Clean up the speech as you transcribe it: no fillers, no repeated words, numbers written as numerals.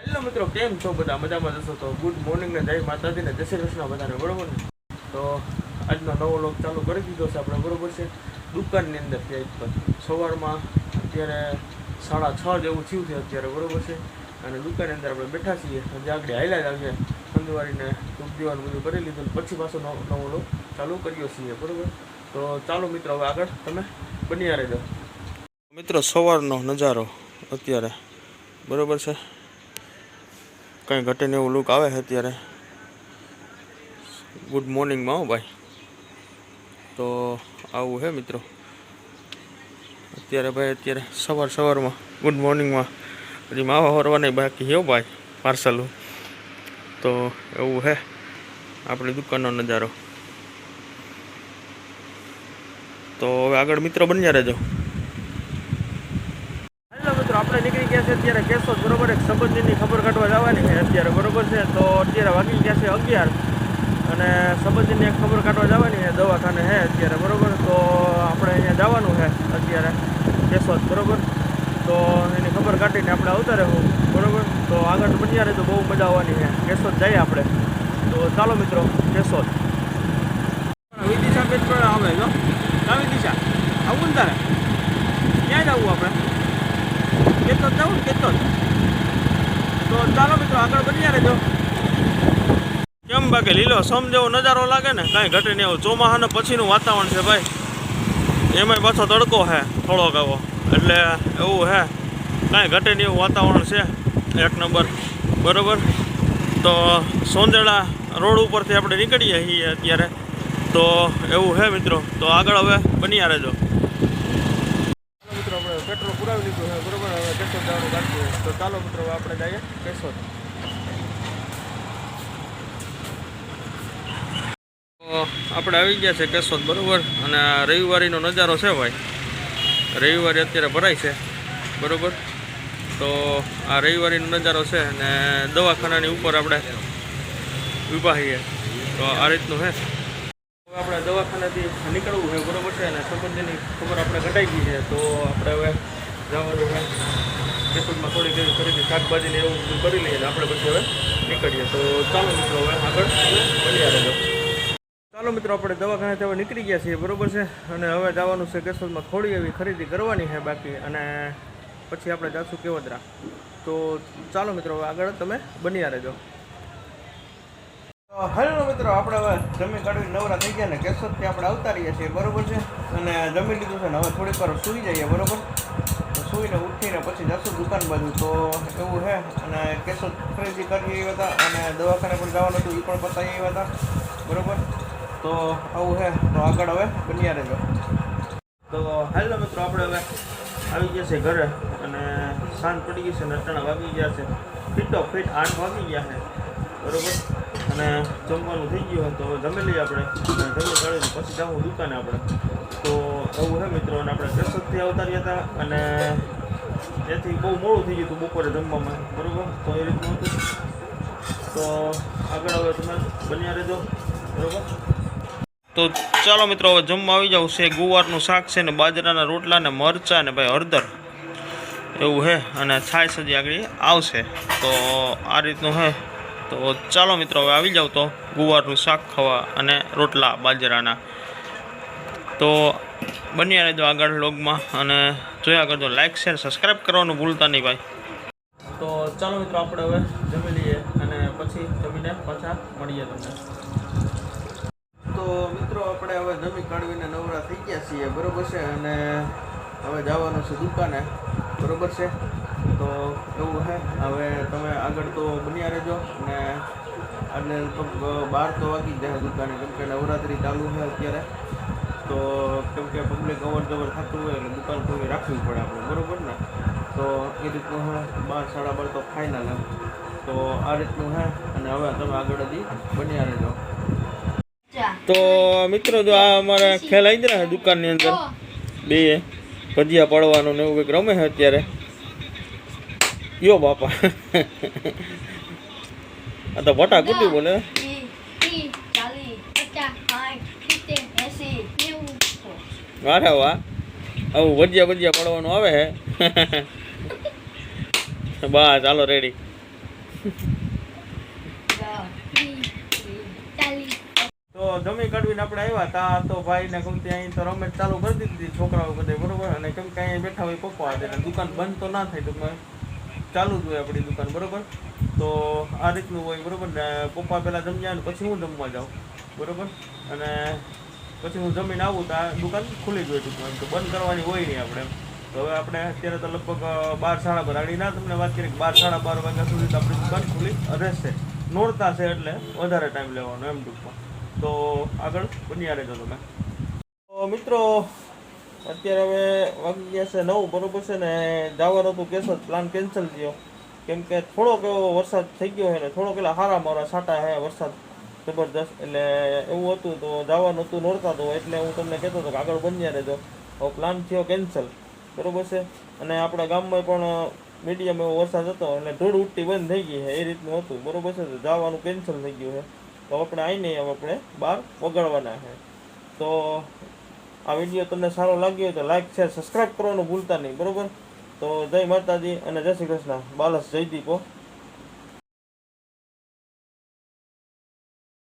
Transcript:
Hello મિત્રો, કેમ છો બધા? મજામાં જશો તો ગુડ મોર્નિંગ ને જય માતાજી ને જય શ્રી કૃષ્ણ બધાને, બરોબર ને? તો આજનો નવો લોક ચાલુ કરી દીધો છે આપણે, બરોબર છે? દુકાનની અંદર ત્યાં સવારમાં અત્યારે 6:30 જેવું થયું છે અત્યારે, બરોબર છે? અને દુકાનની અંદર આપણે બેઠા છીએ, હજી આગળ હાલ્યા જ આવીએ, સંધવારીને ધૂપ દીવાનું બધું કરી લીધું, પછી પાછો નવો લોક ચાલુ કર્યો છીએ, બરોબર? તો ચાલો મિત્રો, હવે આગળ તમે બન્યા રહેજો. મિત્રો સવારનો નજારો અત્યારે, બરોબર છે? કંઈ ઘટે ને એવું લુક આવે છે અત્યારે ગુડ મોર્નિંગમાં. હો ભાઈ, તો આવું છે મિત્રો અત્યારે. ભાઈ અત્યારે સવારમાં ગુડ મોર્નિંગમાં હજી માવા હોરવાની બાકી હો ભાઈ, પાર્સલ. તો એવું છે આપણી દુકાનનો નજારો. તો હવે આગળ મિત્રો બન્યા રહેજો. આપણે નીકળી ગયા છે અત્યારે કેશોદ, બરોબર? એક સંબંધીની ખબર કાઢવા જવાની છે અત્યારે, બરોબર છે? તો અત્યારે વાગી ગયા છે 11 અને સંબંધીની એક ખબર કાઢવા જવાની છે, દવાખાને છે અત્યારે, બરોબર? તો આપણે અહીંયા જવાનું છે અત્યારે કેશોદ, બરોબર? તો એની ખબર કાઢીને આપણે આવતા રહેવું, બરોબર? તો આગળ બન્યા રહે તો બહુ મજા આવવાની છે. કેશોદ જઈએ આપણે. તો ચાલો મિત્રો, કેશોદ વિદિશા પેજ પર આવે જો. કા વિદિશા, આવું ને તારે ક્યાં જવું આપણે? કેતો જાઉં ને, કેતો. તો ચાલો મિત્રો, આગળ બન્યા રહેજો. કેમ બાકી લીલો સમ જેવો નજારો લાગે ને, કાંઈ ઘટે નહીં એવું. ચોમાસાના પછીનું વાતાવરણ છે ભાઈ, એમાંય પાછો તડકો છે થોડોક આવો, એટલે એવું છે, કાંઈ ઘટે નહીં એવું વાતાવરણ છે, એક નંબર, બરોબર? તો સોંદેડા રોડ ઉપરથી આપણે નીકળીએ છીએ અત્યારે. તો એવું છે મિત્રો, તો આગળ હવે બન્યા રહેજો. પેટ્રોલ પુરાવી લીધું છે, બરોબર? હવે કેશોદ જવાનું બાકી છે. તો ચાલો મિત્રો, હવે આપણે જઈએ કેશોદ. તો આપણે આવી ગયા છે કેશોદ, બરોબર? અને રવિવારીનો નજારો છે ભાઈ. રવિવારે અત્યારે ભરાય છે, બરોબર? તો આ રવિવારીનો નજારો છે અને દવાખાનાની ઉપર આપણે ઊભા છીએ. તો આ રીતનું છે. આપણે દવાખાનાથી નીકળવું છે, બરોબર છે? અને સંબંધીની ખબર આપણે કઢાઈ ગઈ છે. તો આપણે હવે જવાનું છે કેશોદમાં, થોડી ઘણી ખરીદી શાકભાજીને એવું કરી લઈએ, આપણે પછી હવે નીકળીએ. તો ચાલો મિત્રો, હવે આગળ બન્યા રહેજો. ચાલો મિત્રો, આપણે દવાખાનાથી હવે નીકળી ગયા છીએ, બરોબર છે? અને હવે જવાનું છે કેશોદમાં, થોડી એવી ખરીદી કરવાની છે બાકી, અને પછી આપણે જઈશું કેવદરા. તો ચાલો મિત્રો, હવે આગળ તમે બન્યા રહેજો. હેલો મિત્રો, આપણે હવે જમી કાઢવી નવરા થઈ ગયા ને કેશોદથી આપણે આવતા રહીએ છીએ, બરોબર છે? અને જમી લીધું છે ને હવે થોડીક વાર સૂઈ જઈએ, બરોબર? તો સૂઈને ઉઠીને પછી જશું દુકાન બાજુ. તો એવું છે. અને કેશોદ ખરીદી કરી આવ્યા હતા અને દવાખાને પણ જવાનું હતું, એ પણ પતાવી આવ્યા હતા, બરોબર? તો આવું છે. તો આગળ હવે બન્યા રહેજો. તો હેલો મિત્રો, આપણે હવે આવી ગયા છે ઘરે અને સાંજ પડી ગઈ છે ને અટાણા વાગી ગયા છે ફિટ 8 વાગી ગયા છે, બરોબર? અને જમવાનું થઈ ગયું તો જમી લઈએ આપણે, જમી કાઢી પછી જાઉં દુકાને આપણે. તો એવું છે મિત્રો. અને આપણે કેશોદથી આવતા રહ્યા હતા અને ત્યાંથી બહુ મોડું થઈ ગયું હતું બપોરે જમવામાં, બરોબર? તો એ રીતનું હતું. તો આગળ હવે તમે બન્યા રહેજો, બરોબર? તો ચાલો મિત્રો, હવે જમવા આવી જાવ છે. ગુવારનું શાક છે ને બાજરાના રોટલા ને મરચાં ને ભાઈ હળદર, એવું છે. અને છાશ હજી આગળ આવશે. તો આ રીતનું છે. તો ચાલો મિત્રો, હવે આવી જાવ તો ગુવારનું શાક ખાવા અને રોટલા બાજરાના. તો બન્યા રહેજો આગળ વ્લોગમાં અને જોયા કરજો. લાઇક શેર સબસ્ક્રાઈબ કરવાનું ભૂલતા નહીં ભાઈ. તો ચાલો મિત્રો, આપણે હવે જમી લઈએ અને પછી જમીને પાછા મળીએ તમને. તો મિત્રો, આપણે હવે જમી કાઢવીને નવરા થઈ ગયા છીએ, બરોબર છે? અને હવે જવાનું છે દુકાને, બરોબર છે? તો એવું છે. હવે તમે આગળ તો બન્યા રહેજો. અને એટલે લગભગ 12 તો વાગી જાય દુકાને, કેમ કે નવરાત્રિ ચાલુ છે અત્યારે. તો કેમ કે પબ્લિક અવર જવર થતું હોય એટલે દુકાન ખોલી રાખવી પડે આપણે, બરોબર ને? તો એ રીતનું છે. 12 સાડા 12 તો ફાઇનલ એમ. તો આ રીતનું છે. અને હવે તમે આગળ હજી બન્યા રહેજો. તો મિત્રો, જો આ અમારા ખ્યાલ આવી રહ્યા છે દુકાનની અંદર બે ભજીયા પડવાનું ને એવું કંઈક રમે છે અત્યારે. યો બાપા, આ તો ભટા કુટી બોલે. વાહ વાહ, આવું ભજીયા પડવાનું આવે છે. બસ ચાલો રેડી. તો જમી કાઢવીને આપણે આવ્યા તા તો ભાઈ ને ગમતી અહીં તો રમત ચાલુ કરી દીધી છોકરાઓ બધે બરોબર. અને કેમ કે અહીંયા બેઠા હોય પપ્પા એટલે દુકાન બંધ તો ના થાય તો ચાલુ જ હોય આપણી દુકાન બરોબર. તો આ રીતનું હોય બરોબર ને પપ્પા પહેલાં જમ્યા ને પછી હું જમવા જાઉં બરોબર. અને પછી હું જમીને આવું તો આ દુકાન ખુલ્લી જ હોય ટૂંકમાં, એમ તો બંધ કરવાની હોય નહીં આપણે એમ. તો હવે આપણે અત્યારે તો લગભગ 12 સાડા 12 ના તમને વાત કરી 12 સાડા 12 વાગ્યા સુધી તો આપણી દુકાન ખુલ્લી રહેશે. નોરતા છે એટલે વધારે ટાઈમ લેવાનો એમ ટૂંકમાં. તો આગળ બન્યા રહેજો તમે. તો મિત્રો અત્યારે હવે વાગી ગયા છે 9 બરોબર છે ને જવાનું હતું કેશોદ, પ્લાન કેન્સલ થયો કેમ કે થોડોક એવો વરસાદ થઈ ગયો છે ને થોડોક એટલે હારા મારા છાંટા હે વરસાદ જબરદસ્ત એટલે એવું હતું. તો જવાનું હતું નોરતા તો એટલે હું તમને કહેતો હતો કે આગળ બન્યા રહેજો. હવે પ્લાન થયો કેન્સલ બરોબર છે. અને આપણા ગામમાં પણ મીડિયમ એવો વરસાદ હતો એટલે ધૂળ ઉઠતી બંધ થઈ ગઈ છે એ રીતનું હતું બરોબર છે. તો જવાનું કેન્સલ થઈ ગયું છે. તો આપણે આવીને હવે આપણે બહાર વગાડવાના છે. તો આ વિડીયો તમને સારો લાગ્યો તો લાઈક શેર સબસ્ક્રાઈબ કરવાનું ભૂલતા નહીં બરોબર. તો જય માતાજી અને જય શ્રી કૃષ્ણ. બાલસ જયદીપો.